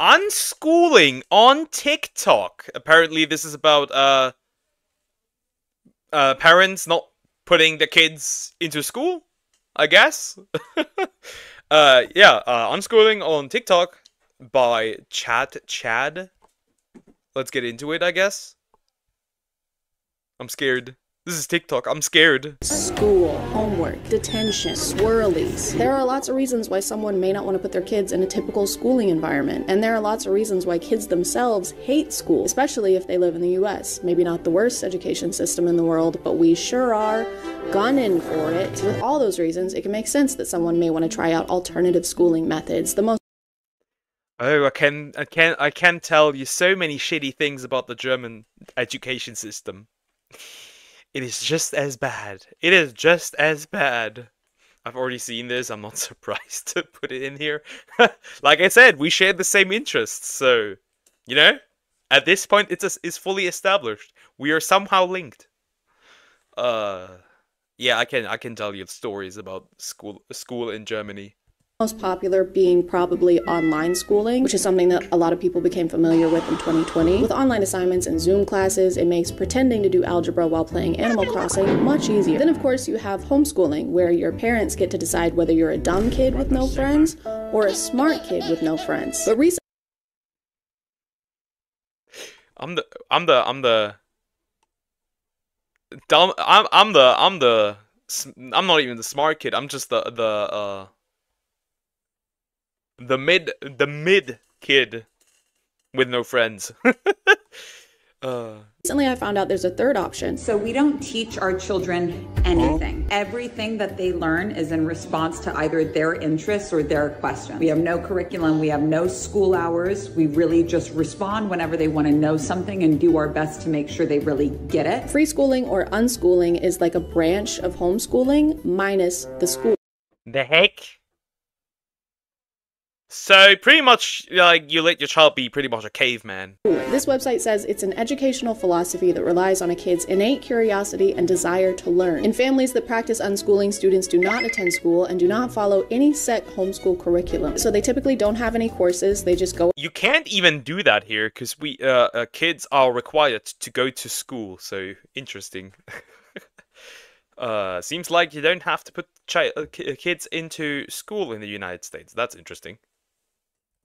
Unschooling on TikTok. Apparently, this is about parents not putting their kids into school, I guess. Unschooling on TikTok by Chad. Let's get into it, I guess. I'm scared. This is TikTok. I'm scared. School, homework, detention, swirlies. There are lots of reasons why someone may not want to put their kids in a typical schooling environment. And there are lots of reasons why kids themselves hate school, especially if they live in the US. Maybe not the worst education system in the world, but we sure are gunning for it. With all those reasons, it can make sense that someone may want to try out alternative schooling methods. The most Oh, I can tell you so many shitty things about the German education system. It is just as bad. It is just as bad. I've already seen this. I'm not surprised to put it in here. Like I said, we share the same interests, so you know, at this point, it's fully established. We are somehow linked. Yeah, I can tell you stories about school in Germany. Most popular being probably online schooling, which is something that a lot of people became familiar with in 2020. With online assignments and Zoom classes, it makes pretending to do algebra while playing Animal Crossing much easier. Then, of course, you have homeschooling, where your parents get to decide whether you're a dumb kid with no friends or a smart kid with no friends. But recently, I'm not even the smart kid. I'm just the mid kid with no friends. Recently, I found out there's a third option. So we don't teach our children anything. Everything that they learn is in response to either their interests or their questions. We have no curriculum. We have no school hours. We really just respond whenever they want to know something and do our best to make sure they really get it. Free schooling or unschooling is like a branch of homeschooling minus the school. The heck? So, pretty much, like, you let your child be pretty much a caveman. This website says it's an educational philosophy that relies on a kid's innate curiosity and desire to learn. In families that practice unschooling, students do not attend school and do not follow any set homeschool curriculum. So they typically don't have any courses, they just go. You can't even do that here, because kids are required to go to school, so interesting. Seems like you don't have to put kids into school in the United States. That's interesting.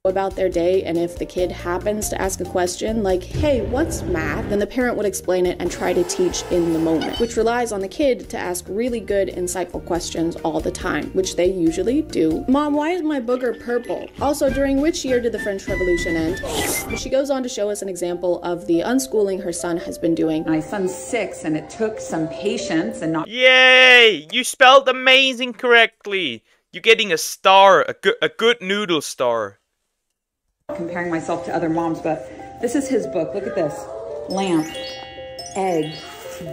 About their day, and if the kid happens to ask a question like, hey, what's math? Then the parent would explain it and try to teach in the moment, which relies on the kid to ask really good, insightful questions all the time, which they usually do. Mom, why is my booger purple? Also, during which year did the French Revolution end? But she goes on to show us an example of the unschooling her son has been doing. My son's 6, and it took some patience and not. Yay! You spelled amazing correctly. You're getting a star, a good noodle star. Comparing myself to other moms, but this is his book. Look at this. Lamp, egg,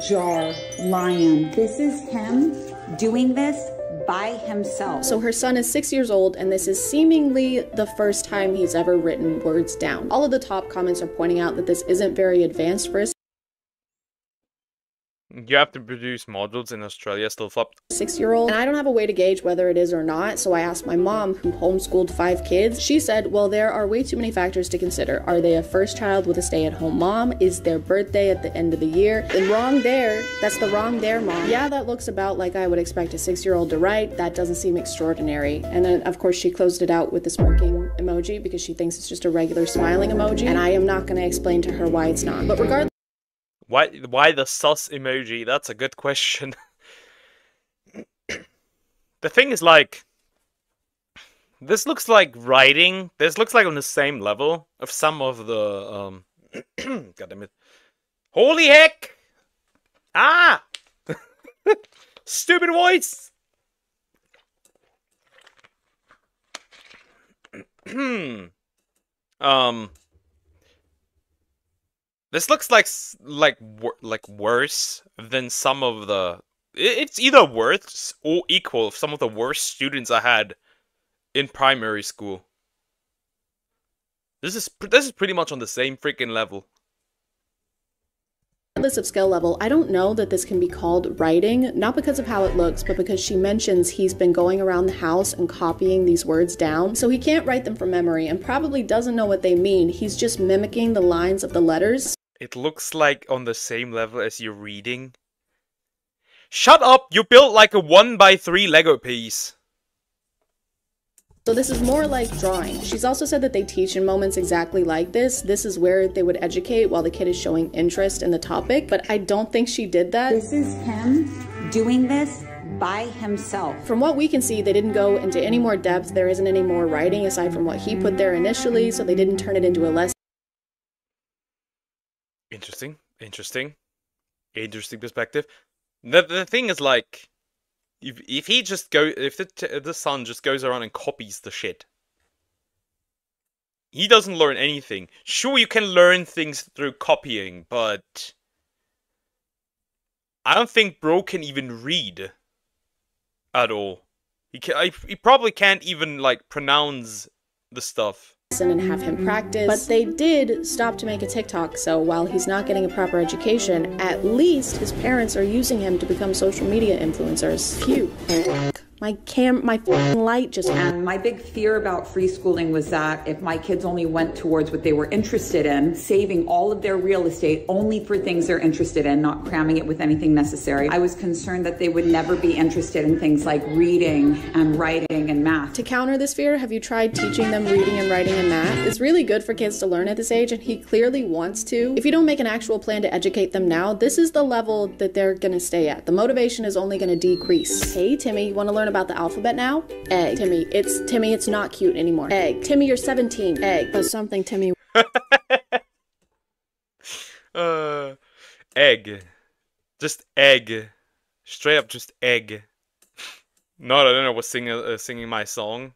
jar, lion. This is him doing this by himself. So her son is 6 years old, and this is seemingly the first time he's ever written words down. All of the top comments are pointing out that this isn't very advanced for a You have to produce modules in Australia still for 6-year-old, and I don't have a way to gauge whether it is or not, so I asked my mom, who homeschooled 5 kids. She said, well, there are way too many factors to consider. Are they a first child with a stay-at-home mom? Is their birthday at the end of the year? Then wrong there. That's the wrong there, Mom. Yeah, that looks about like I would expect a 6-year-old to write. That doesn't seem extraordinary. And then, of course, she closed it out with the smirking emoji because she thinks it's just a regular smiling emoji, and I am not going to explain to her why it's not. But regardless, Why the sus emoji? That's a good question. The thing is, like, this looks like writing. This looks like on the same level of some of the God damn it! Holy heck! Ah! Stupid voice. This looks like worse than some of the. It's either worse or equal of some of the worst students I had in primary school. This is pretty much on the same freaking level. Regardless of skill level, I don't know that this can be called writing, not because of how it looks, but because she mentions he's been going around the house and copying these words down, so he can't write them from memory and probably doesn't know what they mean. He's just mimicking the lines of the letters. It looks like on the same level as you're reading. Shut up! You built like a 1x3 Lego piece. So this is more like drawing. She's also said that they teach in moments exactly like this. This is where they would educate while the kid is showing interest in the topic, but I don't think she did that. This is him doing this by himself. From what we can see, they didn't go into any more depth. There isn't any more writing aside from what he put there initially, so they didn't turn it into a lesson. Interesting perspective. The thing is, like, if he just if the son just goes around and copies the shit, he doesn't learn anything. Sure, you can learn things through copying, but I don't think bro can even read at all. He probably can't even like pronounce the stuff. And have him practice, but they did stop to make a TikTok, so while he's not getting a proper education, at least his parents are using him to become social media influencers. Phew. My light just... And my big fear about free schooling was that if my kids only went towards what they were interested in, saving all of their real estate only for things they're interested in, not cramming it with anything necessary, I was concerned that they would never be interested in things like reading and writing and math. To counter this fear, have you tried teaching them reading and writing and math? It's really good for kids to learn at this age, and he clearly wants to. If you don't make an actual plan to educate them now, this is the level that they're gonna stay at. The motivation is only gonna decrease. Hey, Timmy, you wanna learn about the alphabet now? Egg. Timmy, it's not cute anymore. Egg. Timmy, you're 17. Egg. Or something, Timmy. Egg. Just egg. Straight up just egg. No, I don't know what's singing my song.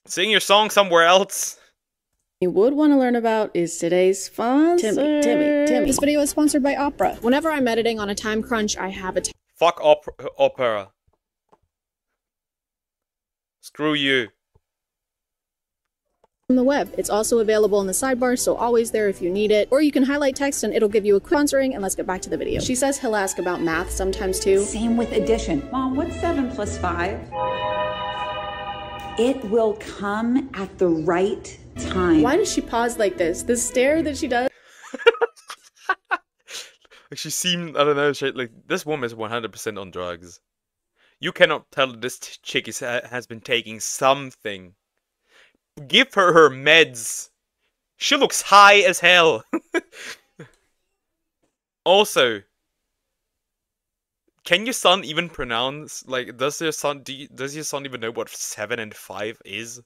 Sing your song somewhere else. You would want to learn about is today's sponsor. Timmy. This video is sponsored by Opera. Whenever I'm editing on a time crunch, I have a Fuck Opera. Screw you. on the web. It's also available in the sidebar, so always there if you need it. Or you can highlight text and it'll give you a quick sponsoring, and let's get back to the video. She says he'll ask about math sometimes too. Same with addition. Mom, what's 7 plus 5? It will come at the right time. Why does she pause like this? The stare that she does. Like she seemed, I don't know, like this woman is 100% on drugs. You cannot tell this chick has been taking something. Give her meds. She looks high as hell. Also, can your son even pronounce, like, does your son even know what 7 and 5 is?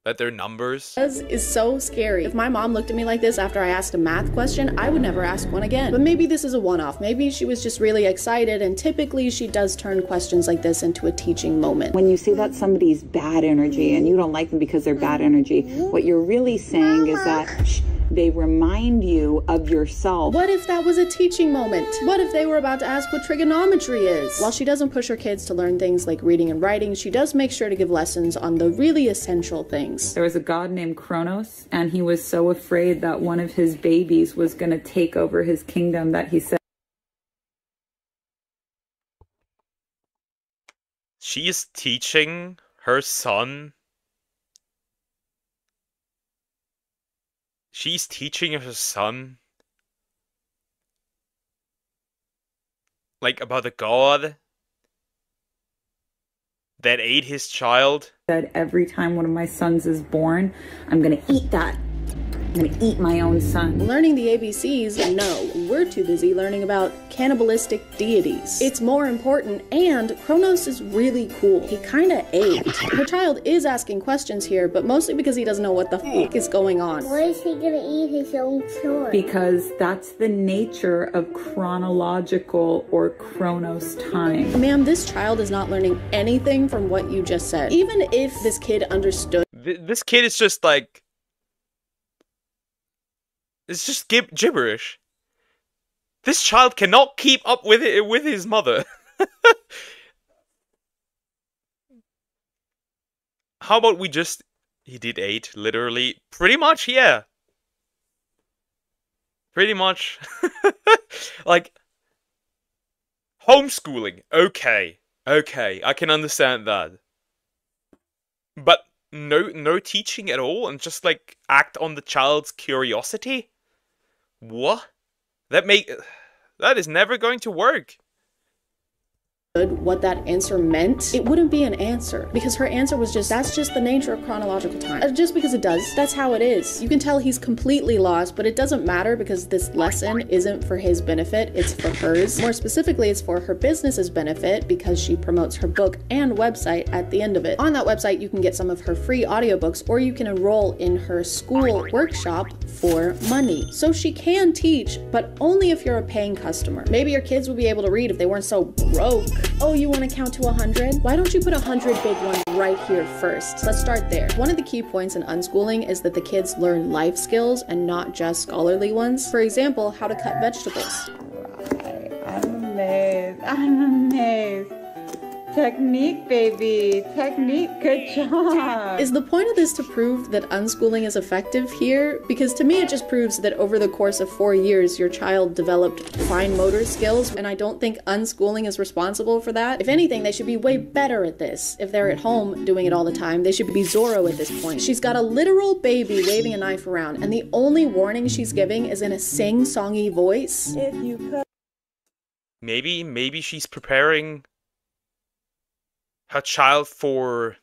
That they're numbers? Is so scary. If my mom looked at me like this after I asked a math question, I would never ask one again. But maybe this is a one-off. Maybe she was just really excited, and typically she does turn questions like this into a teaching moment. When you say that somebody's bad energy and you don't like them because they're bad energy, what you're really saying is that they remind you of yourself. What if that was a teaching moment? What if they were about to ask what trigonometry is? While she doesn't push her kids to learn things like reading and writing, she does make sure to give lessons on the really essential things. There was a god named Kronos, and he was so afraid that one of his babies was going to take over his kingdom that he said, She is teaching her son. She's teaching her son, like, about a god that ate his child. said, every time one of my sons is born, I'm going to eat that. I'm going to eat my own son. Learning the ABCs? No, we're too busy learning about cannibalistic deities. It's more important, and Kronos is really cool. He kinda ate. Her child is asking questions here, but mostly because he doesn't know what the fuck is going on. Why is he gonna eat his own son? Because that's the nature of chronological or Kronos time. Ma'am, this child is not learning anything from what you just said. Even if this kid understood. This kid is just like... It's just gibberish. This child cannot keep up with it with his mother. How about we just He did 8, literally. Pretty much, yeah. Pretty much. Like, homeschooling. Okay. Okay, I can understand that. But no teaching at all, and just like act on the child's curiosity? What? That is never going to work. What that answer meant, it wouldn't be an answer, because her answer was just, that's just the nature of chronological time. Just because it does, that's how it is. You can tell he's completely lost, but it doesn't matter because this lesson isn't for his benefit, it's for hers. More specifically, it's for her business's benefit because she promotes her book and website at the end of it. On that website, you can get some of her free audiobooks, or you can enroll in her school workshop for money. So she can teach, but only if you're a paying customer. Maybe your kids would be able to read if they weren't so broke. Oh, you want to count to 100? Why don't you put 100 big ones right here first? Let's start there. One of the key points in unschooling is that the kids learn life skills and not just scholarly ones. For example, how to cut vegetables. I'm amazed. I'm amazed. Technique, baby. Technique. Good job. Is the point of this to prove that unschooling is effective here? Because to me it just proves that over the course of 4 years your child developed fine motor skills, and I don't think unschooling is responsible for that. If anything, they should be way better at this. If they're at home doing it all the time, they should be Zorro at this point. She's got a literal baby waving a knife around, and the only warning she's giving is in a sing-songy voice. If you could. Maybe she's preparing her child to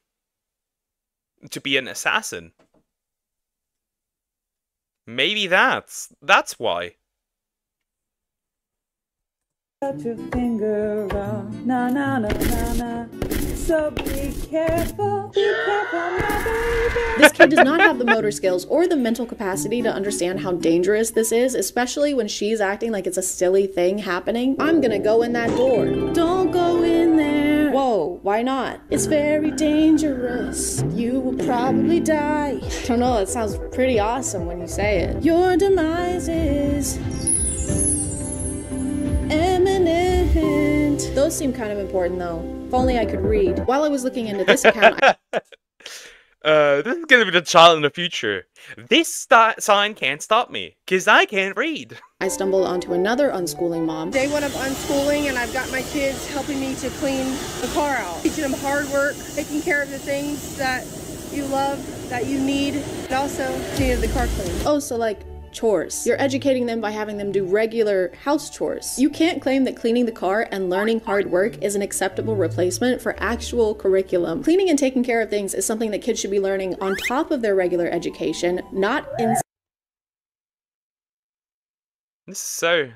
be an assassin. Maybe that's why. Put your finger on, na na na na na. So be careful now, baby. This kid does not have the motor skills or the mental capacity to understand how dangerous this is, especially when she's acting like it's a silly thing happening. I'm gonna go in that door. Don't go in there. Whoa, why not? It's very dangerous. You will probably die. I don't know, that sounds pretty awesome when you say it. Your demise is imminent. Those seem kind of important though. If only I could read. While I was looking into this account, this is gonna be the child in the future. This sign can't stop me, cause I can't read. I stumbled onto another unschooling mom. Day one of unschooling, and I've got my kids helping me to clean the car out. Teaching them hard work, taking care of the things that you love, that you need, and also cleaning the car clean. Oh, so like chores. You're educating them by having them do regular house chores. You can't claim that cleaning the car and learning hard work is an acceptable replacement for actual curriculum. Cleaning and taking care of things is something that kids should be learning on top of their regular education, not in. This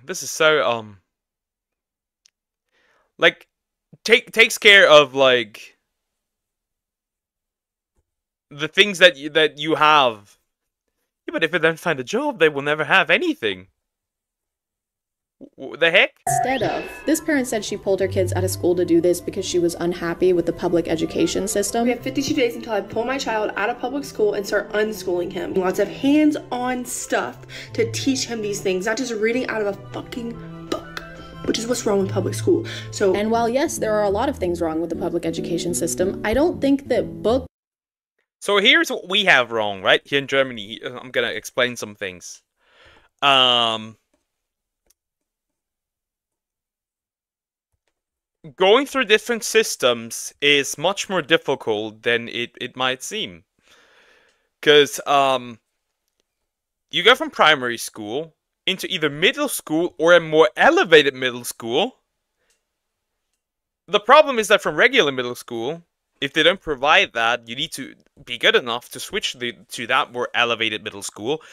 is so like takes care of like the things that you have. Yeah, but if they don't find a job, they will never have anything. The heck? Instead of. This parent said she pulled her kids out of school to do this because she was unhappy with the public education system. We have 52 days until I pull my child out of public school and start unschooling him. Lots of hands-on stuff to teach him these things, not just reading out of a fucking book, which is what's wrong with public school. So, and while yes, there are a lot of things wrong with the public education system, I don't think that books. So here's what we have wrong, right? Here in Germany, I'm gonna explain some things. Going through different systems is much more difficult than it might seem. Because, you go from primary school into either middle school or a more elevated middle school. The problem is that from regular middle school, if they don't provide that, you need to be good enough to switch to that more elevated middle school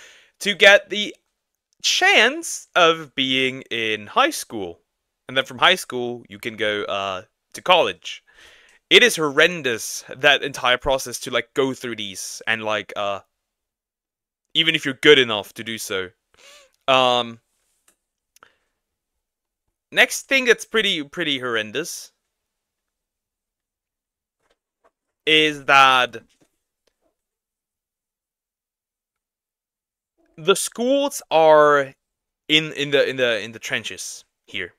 to get the chance of being in high school. And then from high school, you can go to college. It is horrendous, that entire process to like go through these and like even if you're good enough to do so. Next thing that's pretty horrendous is that the schools are in the trenches here,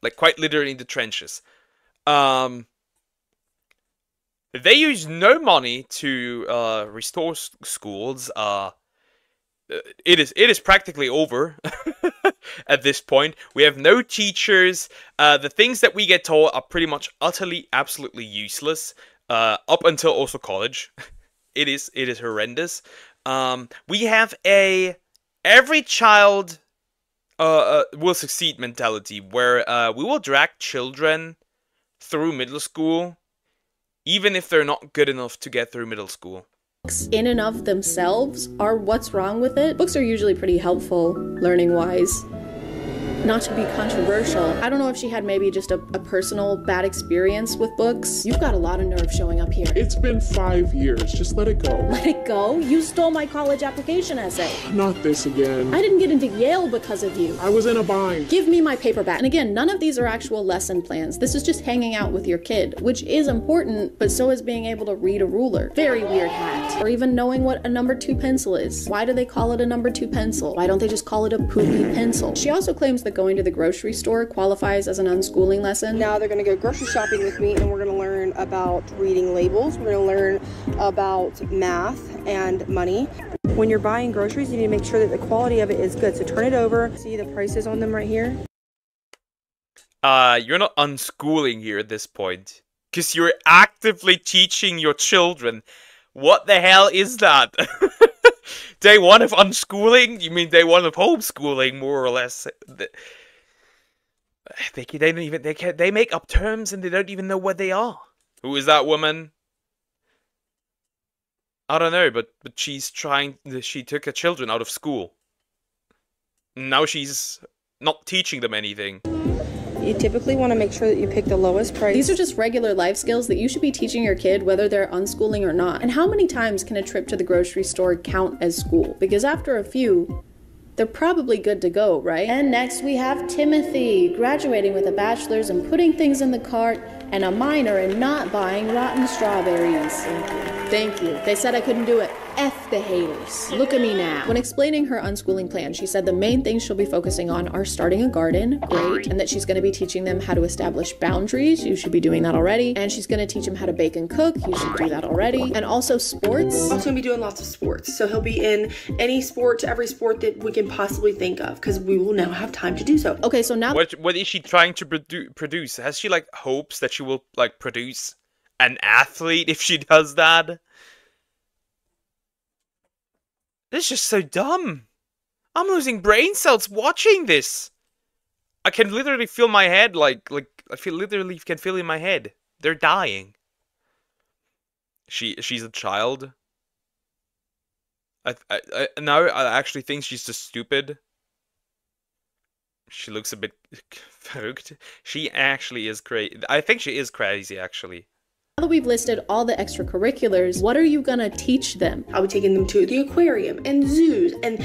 like quite literally in the trenches. They use no money to restore schools. It is practically over at this point. We have no teachers. The things that we get taught are pretty much utterly, absolutely useless. Up until also college, it is horrendous. We have every child will succeed mentality, where we will drag children through middle school, even if they're not good enough to get through middle school. Books in and of themselves are what's wrong with it. Books are usually pretty helpful, learning-wise. Not to be controversial, I don't know if she had maybe just a personal bad experience with books. You've got a lot of nerve showing up here. It's been 5 years. Just let it go. Let it go? You stole my college application essay. Not this again. I didn't get into Yale because of you. I was in a bind. Give me my paper back. And again, none of these are actual lesson plans. This is just hanging out with your kid, which is important, but so is being able to read a ruler. Very weird hat. Or even knowing what a number 2 pencil is. Why do they call it a number 2 pencil? Why don't they just call it a poopy pencil? She also claims that going to the grocery store qualifies as an unschooling lesson. Now they're going to go grocery shopping with me, and we're going to learn about reading labels. We're going to learn about math and money. When you're buying groceries, you need to make sure that the quality of it is good. So turn it over. See the prices on them right here? You're not unschooling here at this point, because you're actively teaching your children. What the hell is that? Day 1 of unschooling? You mean day 1 of homeschooling, more or less? They make up terms and they don't even know what they are. Who is that woman? I don't know, but she took her children out of school. Now she's not teaching them anything. You typically want to make sure that you pick the lowest price. These are just regular life skills that you should be teaching your kid whether they're unschooling or not. And how many times can a trip to the grocery store count as school? Because after a few, they're probably good to go, right? And next we have Timothy, graduating with a bachelor's in putting things in the cart and a minor in not buying rotten strawberries. Thank you. They said I couldn't do it. F the haters. Look at me now. When explaining her unschooling plan, she said the main things she'll be focusing on are starting a garden, great, and that she's going to be teaching them how to establish boundaries. You should be doing that already. And she's going to teach them how to bake and cook. You should do that already. And also sports. Also going to be doing lots of sports. So he'll be in any sport, every sport that we can possibly think of, because we will now have time to do so. Okay, so now... What is she trying to produce? Has she, like, hopes that she will, like, produce an athlete if she does that? This is just so dumb. I'm losing brain cells watching this. I can literally feel my head, literally can feel in my head. They're dying. She's a child. Now I actually think she's just stupid. She looks a bit fucked. She actually is crazy. I think she is crazy, actually. Now that we've listed all the extracurriculars, what are you gonna teach them? I'll be taking them to the aquarium and zoos and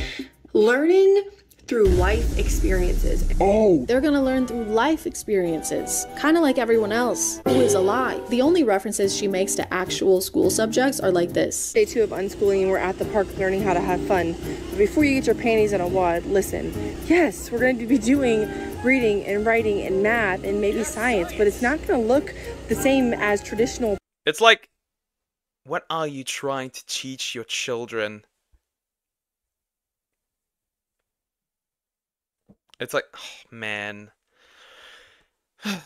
learning through life experiences. Oh! They're gonna learn through life experiences, kind of like everyone else, who is a lie. The only references she makes to actual school subjects are like this. Day 2 of unschooling, and we're at the park learning how to have fun. But before you get your panties in a wad, listen. Yes, we're going to be doing reading and writing and math and maybe science, but it's not going to look the same as traditional. It's like, what are you trying to teach your children? It's like, oh, man. If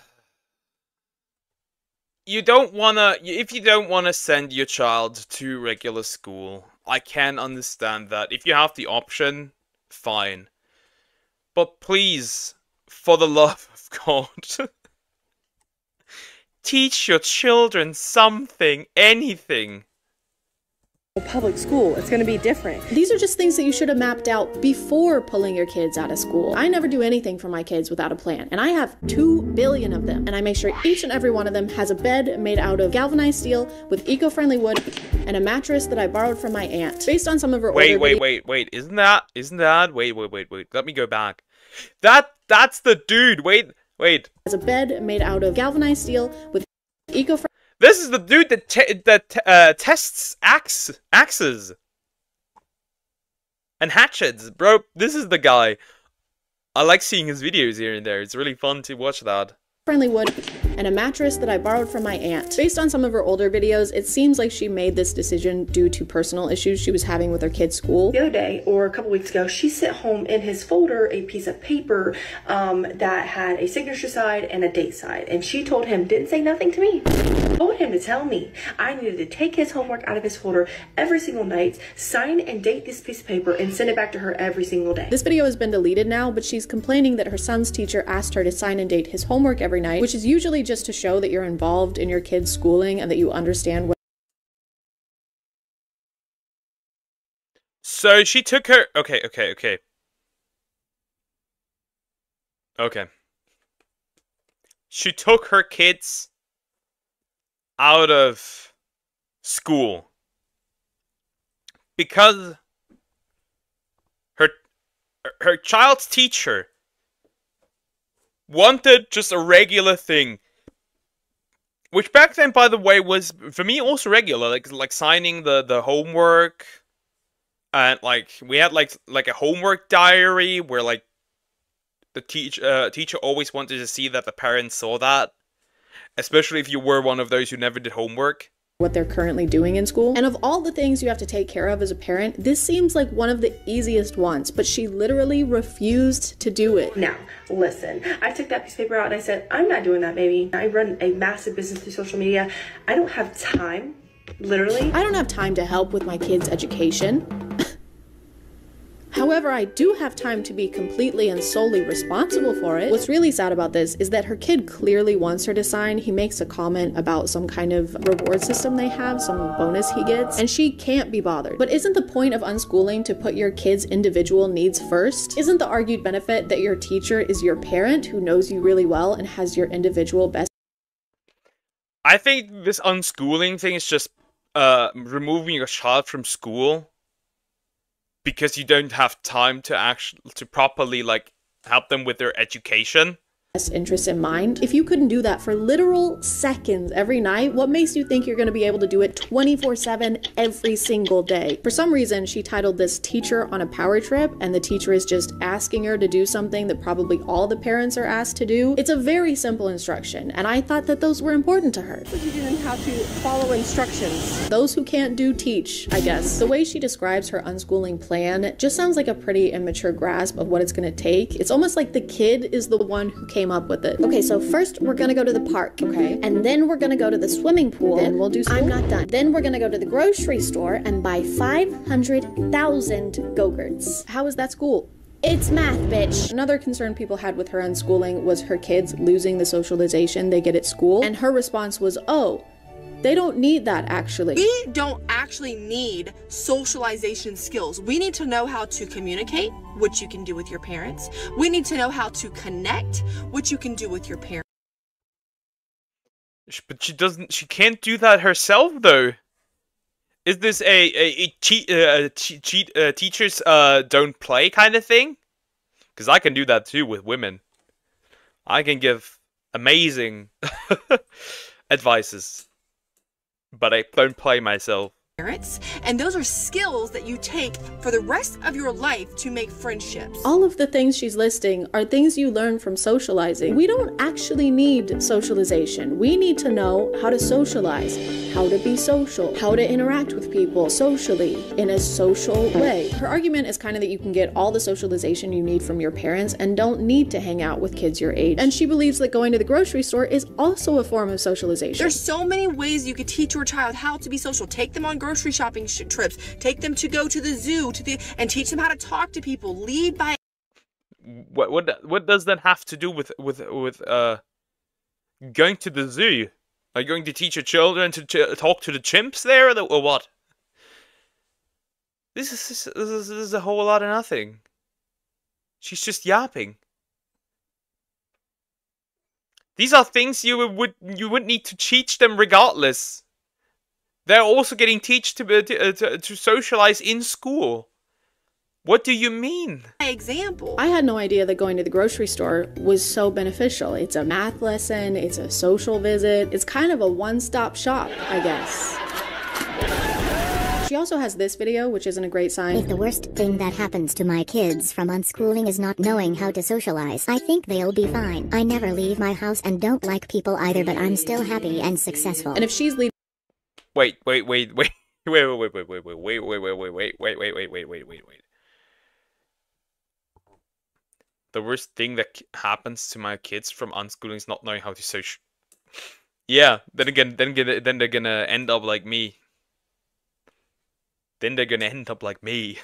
you don't wanna send your child to regular school, I can understand that. If you have the option, fine. But please, for the love of God, teach your children something, anything. Public school, it's going to be different. These are just things that you should have mapped out before pulling your kids out of school. I never do anything for my kids without a plan, and I have 2 billion of them, and I make sure each and every one of them has a bed made out of galvanized steel with eco-friendly wood and a mattress that I borrowed from my aunt. Based on some of her Wait, isn't that, wait, let me go back. That's the dude, wait. Has a bed made out of galvanized steel with eco-friendly. This is the dude that tests axes and hatchets, bro. This is the guy. I like seeing his videos here and there. It's really fun to watch that. friendly wood, and a mattress that I borrowed from my aunt. Based on some of her older videos, it seems like she made this decision due to personal issues she was having with her kid's school. The other day, or a couple weeks ago, she sent home in his folder a piece of paper that had a signature side and a date side. And she told him, didn't say nothing to me. Told him to tell me I needed to take his homework out of his folder every single night, sign and date this piece of paper, and send it back to her every single day. This video has been deleted now, but she's complaining that her son's teacher asked her to sign and date his homework every night, which is usually just to show that you're involved in your kid's schooling and that you understand what. So she took her. Okay. She took her kids out of school because her child's teacher wanted just a regular thing, which back then, by the way, was for me also regular, like signing the homework, and like we had like a homework diary where like the teacher always wanted to see that the parents saw that, especially if you were one of those who never did homework. What they're currently doing in school. And of all the things you have to take care of as a parent, this seems like one of the easiest ones, but she literally refused to do it. Now, listen, I took that piece of paper out and I said, I'm not doing that, baby. I run a massive business through social media. I don't have time, literally. I don't have time to help with my kids' education. However, I do have time to be completely and solely responsible for it. What's really sad about this is that her kid clearly wants her to sign. He makes a comment about some kind of reward system they have, some bonus he gets, and she can't be bothered. But isn't the point of unschooling to put your kid's individual needs first? Isn't the argued benefit that your teacher is your parent who knows you really well and has your individual best? I think this unschooling thing is just removing your child from school because you don't have time to properly like help them with their education. Best interest in mind. If you couldn't do that for literal seconds every night, what makes you think you're going to be able to do it 24/7 every single day? For some reason, she titled this Teacher on a Power Trip, and the teacher is just asking her to do something that probably all the parents are asked to do. It's a very simple instruction, and I thought that those were important to her. You didn't have to follow instructions. Those who can't do teach, I guess. The way she describes her unschooling plan just sounds like a pretty immature grasp of what it's going to take. It's almost like the kid is the one who came up with it. Okay, so first we're gonna go to the park, okay? And then we're gonna go to the swimming pool. Then we'll do school. I'm not done. Then we're gonna go to the grocery store and buy 500,000 Go-Gurts. How is that school? It's math, bitch. Another concern people had with her unschooling was her kids losing the socialization they get at school. And her response was, oh, they don't need that, actually. We don't actually need socialization skills. We need to know how to communicate, which you can do with your parents. We need to know how to connect, which you can do with your parents. But she can't do that herself, though. Is this a teachers don't play kind of thing? Because I can do that too with women. I can give amazing advices. But I don't play myself. And those are skills that you take for the rest of your life to make friendships. All of the things she's listing are things you learn from socializing. We don't actually need socialization. We need to know how to socialize, how to be social, how to interact with people socially in a social way. Her argument is kind of that you can get all the socialization you need from your parents and don't need to hang out with kids your age. And she believes that going to the grocery store is also a form of socialization. There's so many ways you could teach your child how to be social. Take them on grocery shopping trips. Take them to go to the zoo and teach them how to talk to people. Lead by. What does that have to do with going to the zoo? Are you going to teach your children to talk to the chimps there, or what? This is a whole lot of nothing. She's just yapping. These are things you would need to teach them regardless. They're also getting taught to socialize in school. What do you mean? Example. I had no idea that going to the grocery store was so beneficial. It's a math lesson, it's a social visit, it's kind of a one-stop shop, I guess. She also has this video, which isn't a great sign. If the worst thing that happens to my kids from unschooling is not knowing how to socialize, I think they'll be fine. I never leave my house and don't like people either, but I'm still happy and successful. And if she's leaving... Wait. The worst thing that happens to my kids from unschooling is not knowing how to social. Yeah, then they're gonna end up like me. Then they're gonna end up like me.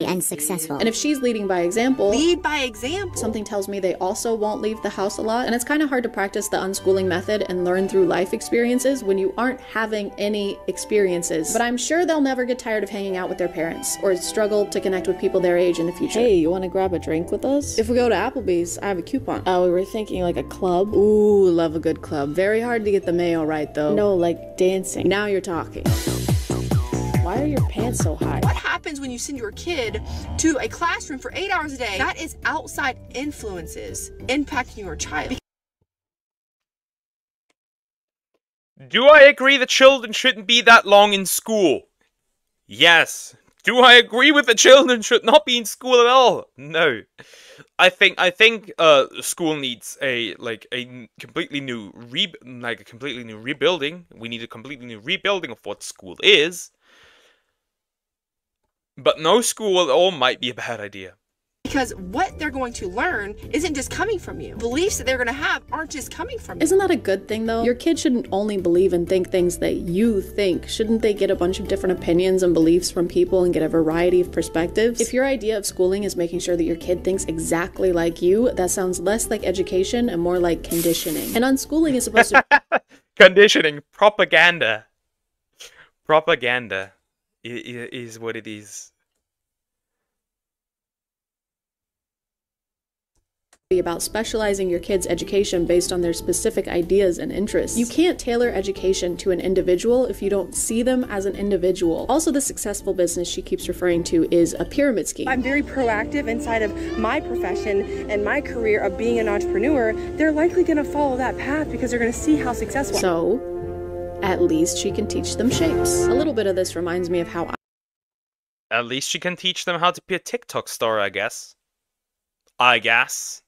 And successful. And if she's leading by example... Lead by example. Something tells me they also won't leave the house a lot. And it's kind of hard to practice the unschooling method and learn through life experiences when you aren't having any experiences. But I'm sure they'll never get tired of hanging out with their parents or struggle to connect with people their age in the future. Hey, you want to grab a drink with us? If we go to Applebee's, I have a coupon. Oh, we were thinking like a club. Ooh, love a good club. Very hard to get the mayo right though. No, like dancing. Now you're talking. Why are your pants so high? What happens when you send your kid to a classroom for 8 hours a day? That is outside influences impacting your child. Do I agree that children shouldn't be that long in school? Yes. Do I agree with the children should not be in school at all? No. I think school needs a completely new rebuilding. We need a completely new rebuilding of what school is. But no school at all might be a bad idea. Because what they're going to learn isn't just coming from you. Beliefs that they're going to have aren't just coming from you. Isn't that a good thing though? Your kid shouldn't only believe and think things that you think. Shouldn't they get a bunch of different opinions and beliefs from people and get a variety of perspectives? If your idea of schooling is making sure that your kid thinks exactly like you, that sounds less like education and more like conditioning. And unschooling is supposed to... Conditioning. Propaganda. Propaganda is what it is. Be about specializing your kids' education based on their specific ideas and interests. You can't tailor education to an individual if you don't see them as an individual. Also, the successful business she keeps referring to is a pyramid scheme. I'm very proactive inside of my profession and my career of being an entrepreneur. They're likely going to follow that path because they're going to see how successful. So, at least she can teach them shapes. A little bit of this reminds me of how At least she can teach them how to be a TikTok star, I guess. I guess.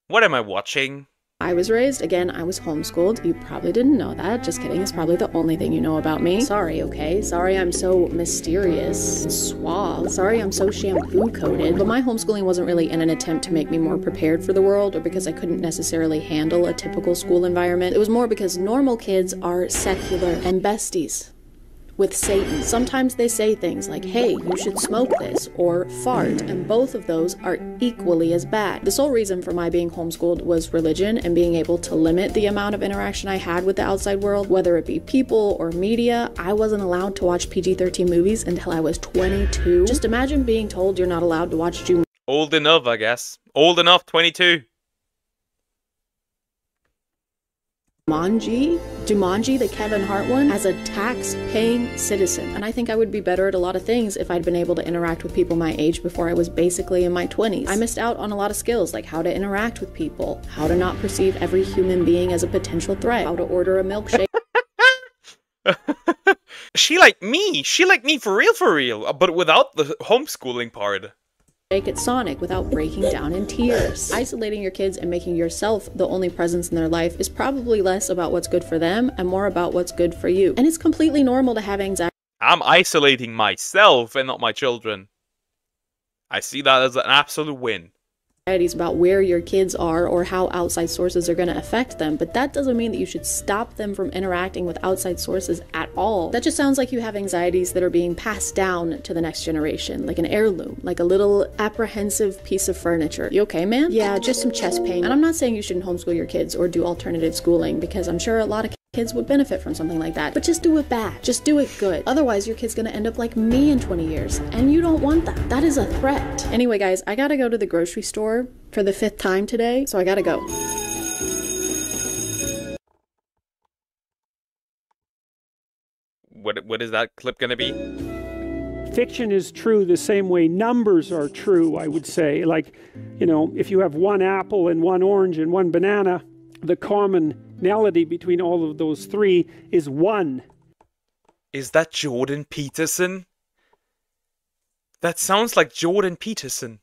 What am I watching? I was raised. Again, I was homeschooled. You probably didn't know that. Just kidding. It's probably the only thing you know about me. Sorry, okay? Sorry I'm so mysterious and suave. Sorry I'm so shampoo-coated. But my homeschooling wasn't really in an attempt to make me more prepared for the world or because I couldn't necessarily handle a typical school environment. It was more because normal kids are secular and besties with Satan. Sometimes they say things like, hey, you should smoke this, or fart, and both of those are equally as bad. The sole reason for my being homeschooled was religion and being able to limit the amount of interaction I had with the outside world, whether it be people or media. I wasn't allowed to watch PG-13 movies until I was 22. Just imagine being told you're not allowed to watch Old enough, I guess. Old enough, 22. Jumanji, the Kevin Hart one, as a tax-paying citizen. And I think I would be better at a lot of things if I'd been able to interact with people my age before I was basically in my 20s. I missed out on a lot of skills, like how to interact with people, how to not perceive every human being as a potential threat, how to order a milkshake. She like me for real, but without the homeschooling part. At Sonic without breaking down in tears. Isolating your kids and making yourself the only presence in their life is probably less about what's good for them and more about what's good for you. And it's completely normal to have anxiety. I'm isolating myself and not my children. I see that as an absolute win. About where your kids are or how outside sources are going to affect them, but that doesn't mean that you should stop them from interacting with outside sources at all. That just sounds like you have anxieties that are being passed down to the next generation, like an heirloom, like a little apprehensive piece of furniture. You okay, man? Yeah, just some chest pain. And I'm not saying you shouldn't homeschool your kids or do alternative schooling, because I'm sure a lot of kids would benefit from something like that, but just do it bad. Just do it good. Otherwise, your kid's gonna end up like me in 20 years, and you don't want that. That is a threat. Anyway, guys, I gotta go to the grocery store for the 5th time today, so I gotta go. What is that clip gonna be? Fiction is true the same way numbers are true, I would say. Like, you know, if you have one apple and one orange and one banana, the commonality between all of those three is one. Is that Jordan Peterson? That sounds like Jordan Peterson.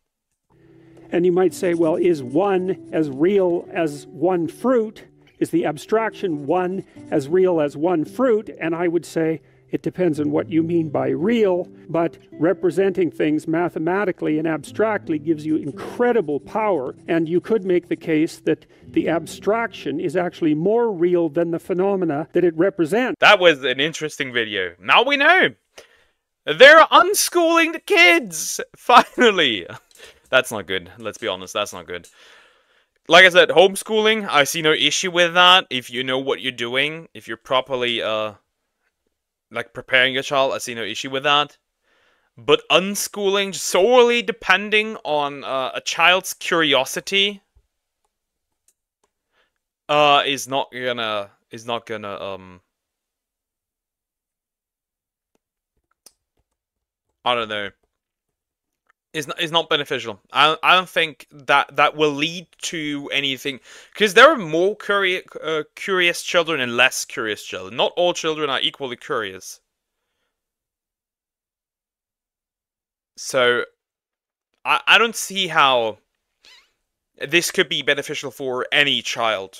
And you might say, well, is one as real as one fruit? Is the abstraction one as real as one fruit? And I would say it depends on what you mean by real, but representing things mathematically and abstractly gives you incredible power, and you could make the case that the abstraction is actually more real than the phenomena that it represents. That was an interesting video. Now we know! They're unschooling the kids! Finally! That's not good. Let's be honest, that's not good. Like I said, homeschooling, I see no issue with that. If you know what you're doing, if you're properly, like, preparing your child, I see no issue with that. But unschooling, solely depending on a child's curiosity, is not gonna, I don't know. Is not beneficial. I don't think that will lead to anything, because there are more curious children and less curious children. Not all children are equally curious. So I don't see how this could be beneficial for any child.